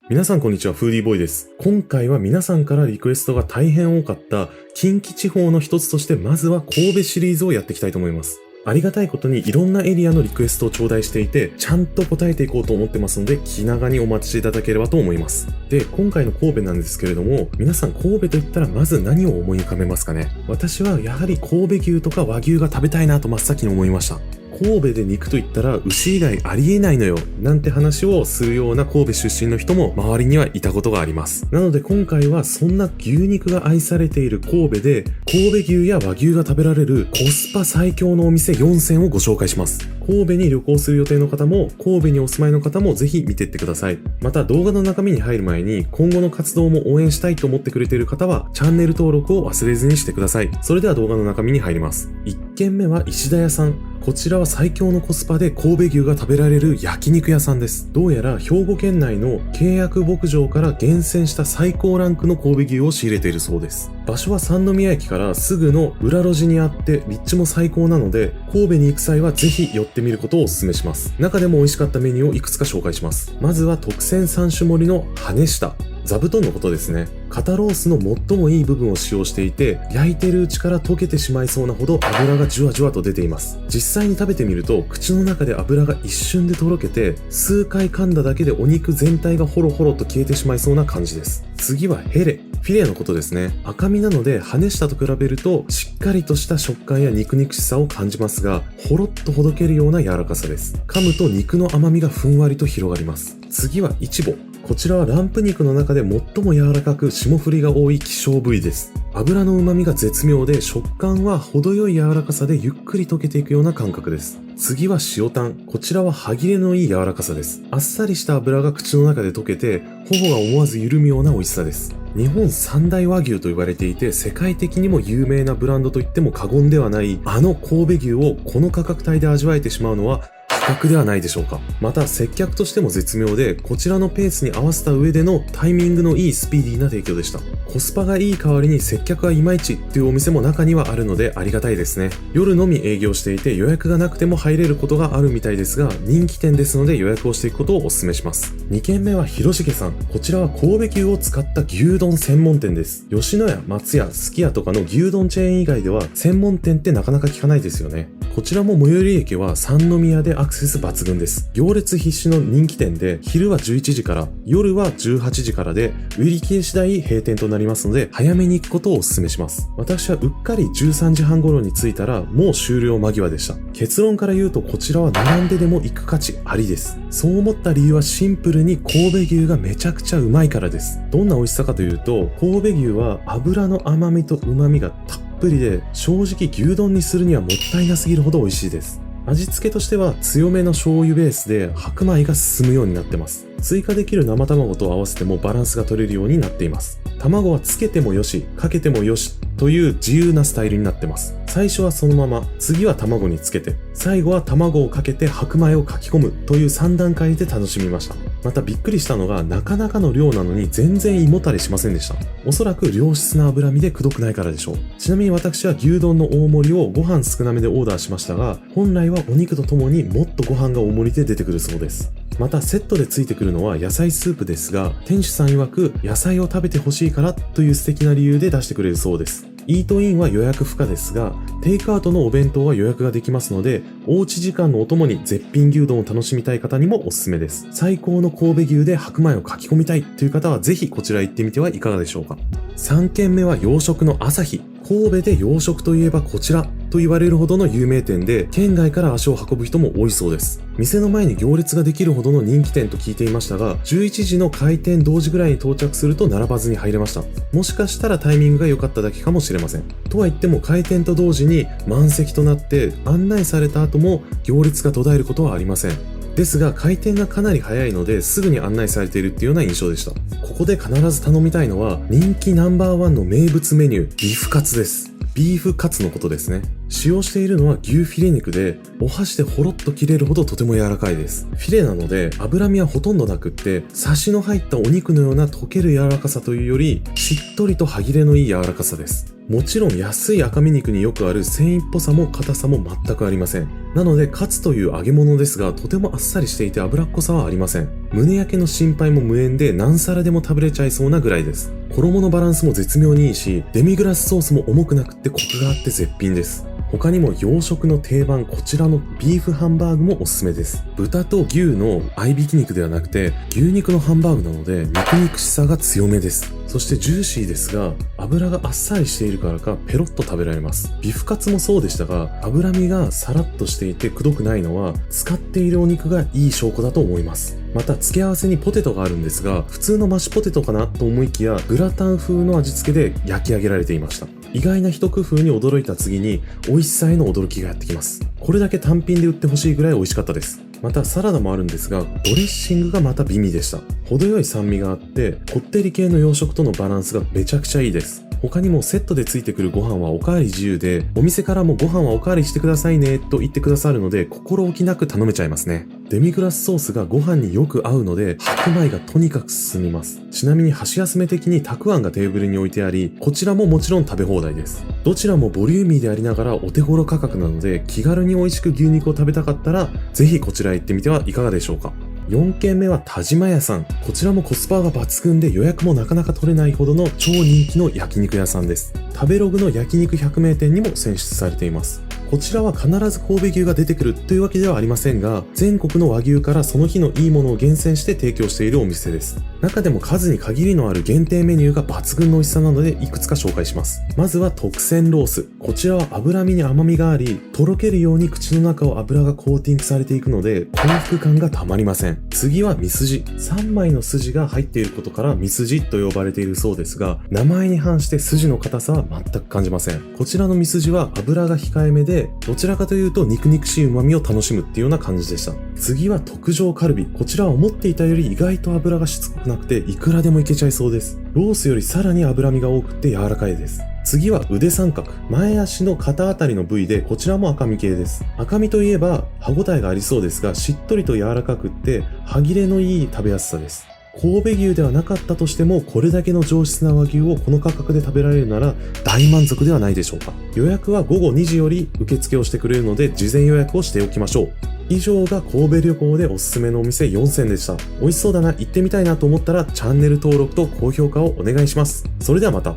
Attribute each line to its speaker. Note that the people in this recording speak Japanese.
Speaker 1: 皆さんこんにちは、フーディーボーイです。今回は皆さんからリクエストが大変多かった近畿地方の一つとしてまずは神戸シリーズをやっていきたいと思います。ありがたいことにいろんなエリアのリクエストを頂戴していて、ちゃんと答えていこうと思ってますので、気長にお待ちいただければと思います。で、今回の神戸なんですけれども、皆さん神戸といったらまず何を思い浮かべますかね？私はやはり神戸牛とか和牛が食べたいなと真っ先に思いました。神戸で肉と言ったら牛以外ありえないのよなんて話をするような神戸出身の人も周りにはいたことがあります。なので今回はそんな牛肉が愛されている神戸で神戸牛や和牛が食べられるコスパ最強のお店4選をご紹介します。神戸に旅行する予定の方も神戸にお住まいの方もぜひ見てってください。また動画の中身に入る前に今後の活動も応援したいと思ってくれている方はチャンネル登録を忘れずにしてください。それでは動画の中身に入ります。1軒目は石田屋さん。こちらは最強のコスパで神戸牛が食べられる焼肉屋さんです。どうやら兵庫県内の契約牧場から厳選した最高ランクの神戸牛を仕入れているそうです。場所は三宮駅からすぐの裏路地にあって立地も最高なので神戸に行く際はぜひ寄ってみることをお勧めします。中でも美味しかったメニューをいくつか紹介します。まずは特選3種盛りの羽下。座布団のことですね。肩ロースの最もいい部分を使用していて焼いてるうちから溶けてしまいそうなほど油がじゅわじゅわと出ています。実際に食べてみると口の中で油が一瞬でとろけて数回噛んだだけでお肉全体がホロホロと消えてしまいそうな感じです。次はヘレ。フィレのことですね。赤身なので羽下と比べるとしっかりとした食感や肉々しさを感じますがほろっとほどけるような柔らかさです。噛むと肉の甘みがふんわりと広がります。次はイチボ。こちらはランプ肉の中で最も柔らかく霜降りが多い希少部位です。油の旨味が絶妙で食感は程よい柔らかさでゆっくり溶けていくような感覚です。次は塩タン。こちらは歯切れのいい柔らかさです。あっさりした油が口の中で溶けて頬が思わず緩むような美味しさです。日本三大和牛と言われていて世界的にも有名なブランドといっても過言ではないあの神戸牛をこの価格帯で味わえてしまうのは比較ではないでしょうか。また接客としても絶妙でこちらのペースに合わせた上でのタイミングのいいスピーディーな提供でした。コスパがいい代わりに接客がいまいちっていうお店も中にはあるのでありがたいですね。夜のみ営業していて予約がなくても入れることがあるみたいですが人気店ですので予約をしていくことをお勧めします。2軒目は広重さん。こちらは神戸牛を使った牛丼専門店です。吉野家、松屋、すき家とかの牛丼チェーン以外では専門店ってなかなか聞かないですよね。こちらも最寄り駅は三宮でアクセス抜群です。行列必至の人気店で昼は11時から夜は18時からで売り切れ次第閉店となりますので早めに行くことをお勧めします。私はうっかり13時半頃に着いたらもう終了間際でした。結論から言うとこちらは並んででも行く価値ありです。そう思った理由はシンプルに神戸牛がめちゃくちゃうまいからです。どんな美味しさかというと神戸牛は油の甘みと旨みがたっぷりで正直牛丼にするにはもったいなすぎるほど美味しいです。味付けとしては強めの醤油ベースで白米が進むようになってます。追加できる生卵と合わせてもバランスが取れるようになっています。卵はつけてもよしかけてもよしという自由なスタイルになってます。最初はそのまま、次は卵につけて、最後は卵をかけて白米をかき込むという3段階で楽しみました。またびっくりしたのがなかなかの量なのに全然胃もたれしませんでした。おそらく良質な脂身でくどくないからでしょう。ちなみに私は牛丼の大盛りをご飯少なめでオーダーしましたが本来はお肉とともにもっとご飯が大盛りで出てくるそうです。またセットでついてくるのは野菜スープですが店主さん曰く野菜を食べてほしいからという素敵な理由で出してくれるそうです。イートインは予約不可ですがテイクアウトのお弁当は予約ができますのでおうち時間のお供に絶品牛丼を楽しみたい方にもおすすめです。最高の神戸牛で白米をかき込みたいという方はぜひこちら行ってみてはいかがでしょうか。3軒目は洋食の朝日。神戸で洋食といえばこちらと言われるほどの有名店で県外から足を運ぶ人も多いそうです。店の前に行列ができるほどの人気店と聞いていましたが11時の開店同時ぐらいに到着すると並ばずに入れました。もしかしたらタイミングが良かっただけかもしれません。とは言っても開店と同時に満席となって案内された後も行列が途絶えることはありません。ですが開店がかなり早いのですぐに案内されているっていうような印象でした。ここで必ず頼みたいのは人気ナンバーワンの名物メニュービーフカツです。ビーフカツのことですね。使用しているのは牛フィレ肉で、お箸でほろっと切れるほどとても柔らかいです。フィレなので脂身はほとんどなくって、サシの入ったお肉のような溶ける柔らかさというより、しっとりと歯切れのいい柔らかさです。もちろん安い赤身肉によくある繊維っぽさも硬さも全くありません。なのでカツという揚げ物ですが、とてもあっさりしていて脂っこさはありません。胸焼けの心配も無縁で何皿でも食べれちゃいそうなぐらいです。衣のバランスも絶妙にいいし、デミグラスソースも重くなくってコクがあって絶品です。他にも洋食の定番こちらのビーフハンバーグもおすすめです。豚と牛の合いびき肉ではなくて牛肉のハンバーグなので肉々しさが強めです。そしてジューシーですが脂があっさりしているからかペロッと食べられます。ビフカツもそうでしたが脂身がサラッとしていてくどくないのは使っているお肉がいい証拠だと思います。また付け合わせにポテトがあるんですが普通のマッシュポテトかなと思いきやグラタン風の味付けで焼き上げられていました。意外な一工夫に驚いた次に美味しさへの驚きがやってきます。これだけ単品で売ってほしいぐらい美味しかったです。またサラダもあるんですがドレッシングがまた美味でした。程よい酸味があってこってり系の洋食とのバランスがめちゃくちゃいいです。他にもセットでついてくるご飯はおかわり自由でお店からもご飯はおかわりしてくださいねと言ってくださるので心置きなく頼めちゃいますね。デミグラスソースがご飯によく合うので白米がとにかく進みます。ちなみに箸休め的にたくあんがテーブルに置いてありこちらももちろん食べ放題です。どちらもボリューミーでありながらお手頃価格なので気軽に美味しく牛肉を食べたかったらぜひこちらへ行ってみてはいかがでしょうか。4軒目は田島屋さん。こちらもコスパが抜群で予約もなかなか取れないほどの超人気の焼肉屋さんです。食べログの焼肉百名店にも選出されています。こちらは必ず神戸牛が出てくるというわけではありませんが、全国の和牛からその日のいいものを厳選して提供しているお店です。中でも数に限りのある限定メニューが抜群の美味しさなのでいくつか紹介します。まずは特選ロース。こちらは脂身に甘みがあり、とろけるように口の中を油がコーティングされていくので、幸福感がたまりません。次はミスジ。3枚の筋が入っていることからミスジと呼ばれているそうですが、名前に反して筋の硬さは全く感じません。こちらのミスジは油が控えめで、どちらかというと肉々しい旨味を楽しむっていうような感じでした。次は特上カルビ。こちらは思っていたより意外と油がしつこくなくていくらでもいけちゃいそうです。ロースよりさらに脂身が多くて柔らかいです。次は腕三角。前足の肩あたりの部位でこちらも赤身系です。赤身といえば歯ごたえがありそうですがしっとりと柔らかくって歯切れのいい食べやすさです。神戸牛ではなかったとしてもこれだけの上質な和牛をこの価格で食べられるなら大満足ではないでしょうか。予約は午後2時より受付をしてくれるので事前予約をしておきましょう。以上が神戸旅行でおすすめのお店4選でした。美味しそうだな、行ってみたいなと思ったらチャンネル登録と高評価をお願いします。それではまた。